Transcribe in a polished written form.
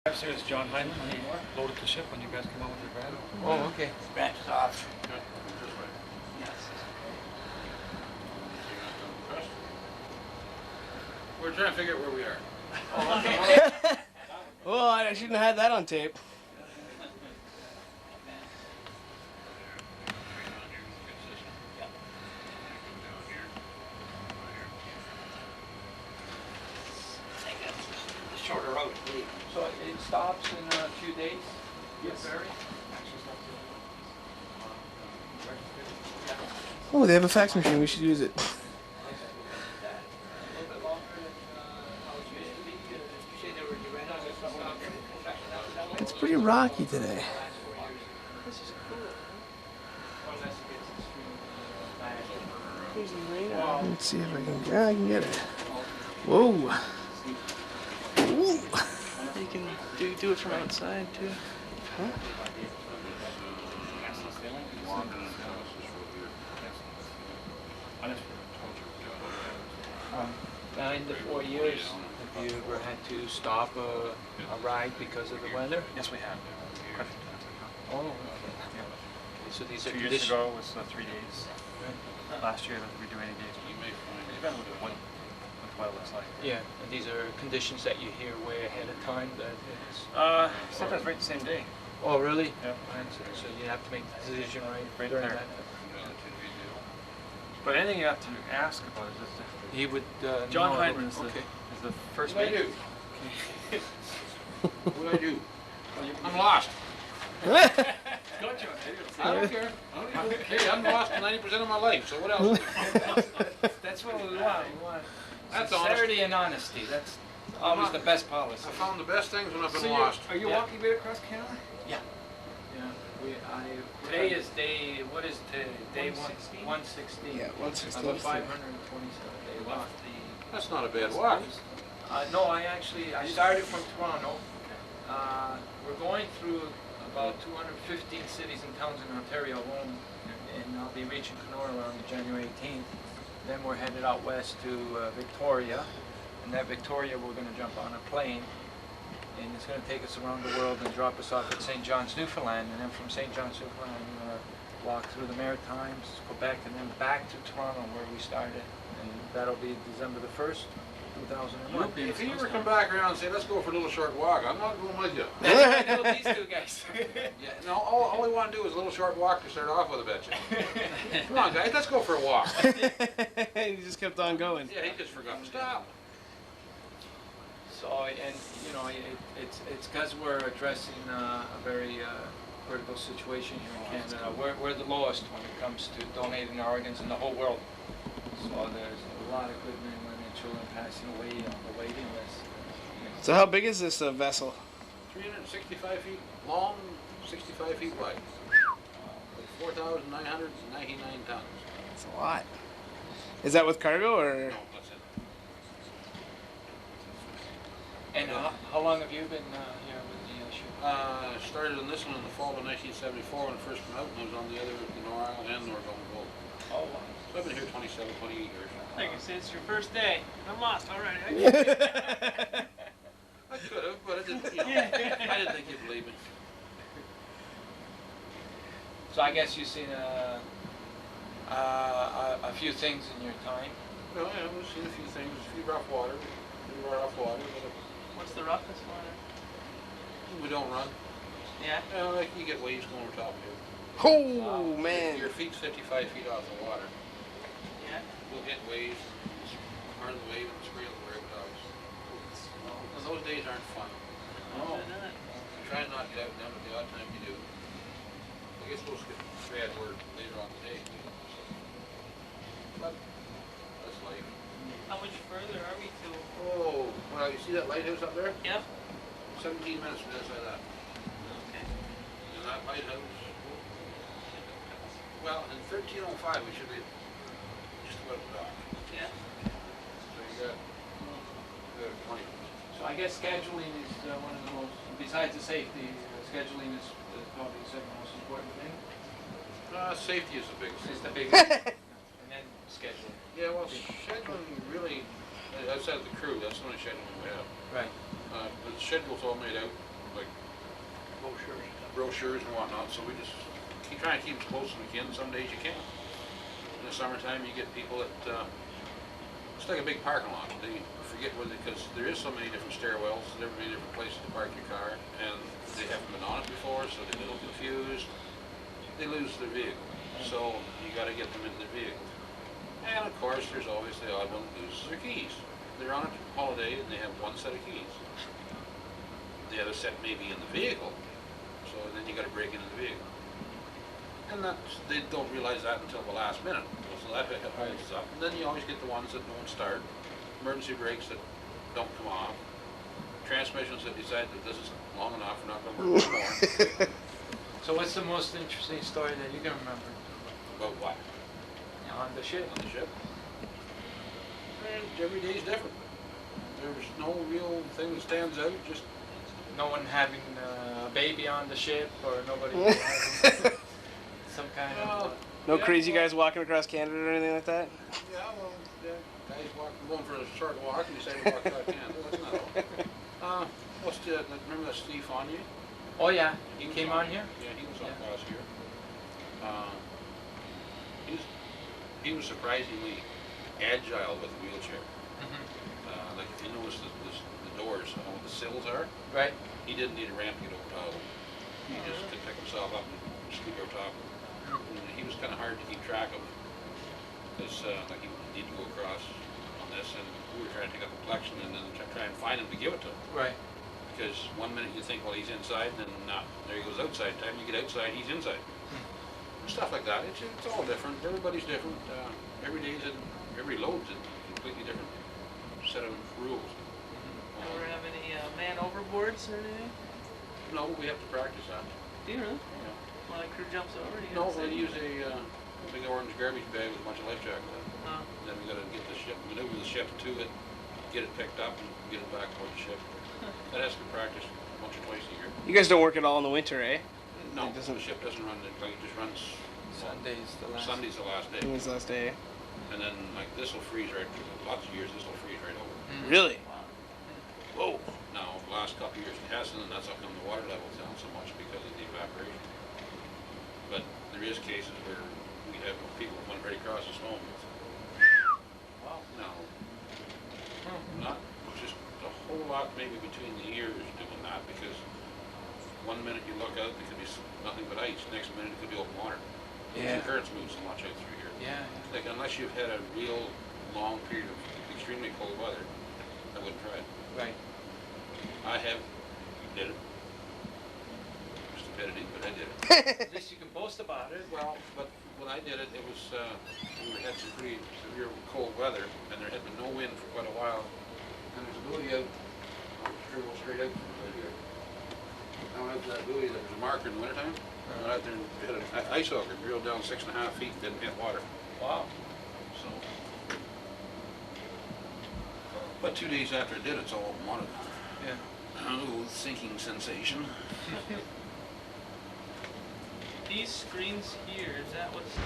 Upstairs is John Hyman. He loaded the ship when you guys came out with your van. Oh, okay. Branches off. Yes. We're trying to figure out where we are. Oh, okay. Well, I shouldn't have had that on tape. Shorter road, I believe. So it stops in a few days? Yes. Ferry? Oh, they have a fax machine. We should use it. A little bit longer than how it used to be? You say they were direct? It's pretty rocky today. This is cool. Unless it gets extremely bad. Let's see if I can. Yeah, I can get it. Whoa. Ooh. You can do it from outside too. Huh? 9 to 4 years. Have you ever had to stop a ride because of the weather? Yes, we have. Oh, okay. So these are 2 years ago was 3 days. Last year we do 80 days. You may find it depends what the weather looks like. Yeah, and these are conditions that you hear way ahead of time. That it's, Sometimes right the same day. oh, really? Yeah. So you have to make the decision right Right during there. that. But anything you have to ask about is just He would. John know Hyman it. is the Okay. first What do I mate. do? What do I do? I'm lost. Gotcha. I don't care. Hey, I'm lost 90% of my life, so what else? That's what we want. We want That's sincerity and honesty. That's always the best policy. I found the best things when I've been So lost. are you Yeah. walking right across Canada? Yeah. Today is day. What is today? Day 116. Yeah, 116. Of a 527 day walk. That's not a bad walk. No, I started from Toronto. We're going through about 215 cities and towns in Ontario alone, and I'll be reaching Kenora around January 18th. Then we're headed out west to Victoria, and that Victoria we're going to jump on a plane, and it's going to take us around the world and drop us off at St. John's, Newfoundland, and then from St. John's, Newfoundland, we're going to walk through the Maritimes, Quebec, and then back to Toronto where we started, and that'll be December the 1st, 2001. If you ever come back around and say, let's go for a little short walk, I'm not going with you. That's what I know these two guys. Yeah, no, all we want to do is a little short walk to start off with, I bet you. Come on, guys, let's go for a walk. He just kept on going. Yeah, he just forgot to stop. So, and you know, it's because we're addressing a very critical situation here in Canada. We're the lowest when it comes to donating our organs in the whole world. So there's a lot of good men, women, and children passing away on the waiting list. So how big is this vessel? 365 feet long, 65 feet wide. 4,999 tons. That's a lot. Is that with cargo or? No, that's it. And how long have you been here with the ship? Started on this one in the fall of 1974 when it first came out, and I was on the other, the North Island and North Island boat. Oh, wow. So I've been here 27, 28 years. Like I said, it's your first day. I'm lost already. I could have, but I didn't, I didn't think you'd believe me. So I guess you've seen a few things in your time. Well, yeah, we've seen a few things, a few rough water, but What's the roughest water? we don't run. Yeah. You know, like you get waves going over top of you. Oh man! Your feet's 55 feet off the water. Yeah. We'll hit waves, hard the wave and scream where it goes. Well, those days aren't fun. No. Try not to get out and down at the odd time you do. I guess we'll get a bad word later on today. But that's life. How much further are we to? Oh, well, you see that lighthouse up there? Yep. 17 minutes from this like that. Okay. And that lighthouse, well, in 1305 we should be just about at the dock. Yeah. So you got 20. So I guess scheduling is one of the most, besides the safety, scheduling is probably the second most important thing. Safety is the big thing. It's the biggest. And then scheduling. Yeah, well, scheduling really, outside of the crew, that's the only scheduling we have. Right. The schedule's all made out. like Brochures. brochures and whatnot, so we just keep trying to keep as close as we can. Some days you can't. In the summertime, you get people that, it's like a big parking lot. They forget because there is so many different stairwells, there are many different places to park your car, and they haven't been on it before, so they're a little confused. They lose their vehicle, so you got to get them into their vehicle. And of course, there's always the odd one that loses their keys. They're on a holiday and they have one set of keys. The other set may be in the vehicle, so then you got to break into the vehicle. And they don't realize that until the last minute. So that holds up. And then you always get the ones that don't start, emergency brakes that don't come off, transmissions that decide that this is long enough, we're not going to work anymore. So what's the most interesting story that you can remember About what? on the ship? On the ship? And every day is different. There's no real thing that stands out, just No one having a baby on the ship, or nobody having some kind of... No yeah, crazy well, guys walking across Canada or anything like that? Yeah, well, yeah, guys going for a short walk and decide to walk out Canada. That's not all. Remember that Steve Fournier? Oh yeah, He you was came on here? Yeah, he was on Yeah. last year. He was surprisingly agile with a wheelchair. Like if you notice the doors, what the sills are, Right. he didn't need a ramp to get over top of them. He just could pick himself up and scoot over top. And he was kind of hard to keep track of because like he needed to go across on this, and we were trying to take up a collection and then try and find him to give it to him. Right. Because one minute you think, well, he's inside, and then there he goes outside. Time you get outside, he's inside. Stuff like that. It's all different. Everybody's different. Every load's a completely different set of rules. Ever have any man overboards or anything? No, we have to practice that. Do you really? Yeah. When a crew jumps over, you No, gotta we say- use a big orange garbage bag with a bunch of life jackets in it. Oh. And then we got to get the ship, maneuver the ship to it, get it picked up, and get it back aboard the ship. That has to be practiced once or twice a year. You guys don't work at all in the winter, eh? No, It doesn't- the ship doesn't run. It just runs. Sunday's the last. Sunday's the last day, It was last day. and then like this will freeze right. Lots of years this will freeze right over. Really? Wow. Whoa. Now the last couple of years it hasn't, and that's how come the water level's down so much because of the evaporation. But there is cases where we have people that went right across the snow. Wow. No, not just a whole lot maybe between the years doing that, because one minute you look out, there could be nothing but ice. Next minute it could be open water. Yeah. The currents move so much out through here. Yeah. Like unless you've had a real long period of extremely cold weather, I wouldn't try it. Right. I did it. Stupidity, but I did it. At least you can boast about it. Well, but when I did it, it was, we had some pretty severe cold weather, and there had been no wind for quite a while. And there's a buoy out, I'll dribble straight out from right here. I went out to that buoy, there was a marker in the wintertime. I went out there and hit an ice auger, drilled down 6.5 feet, didn't hit water. Wow. So. But 2 days after I did it, it's all open water. Yeah. A little sinking sensation. These screens here, is that what's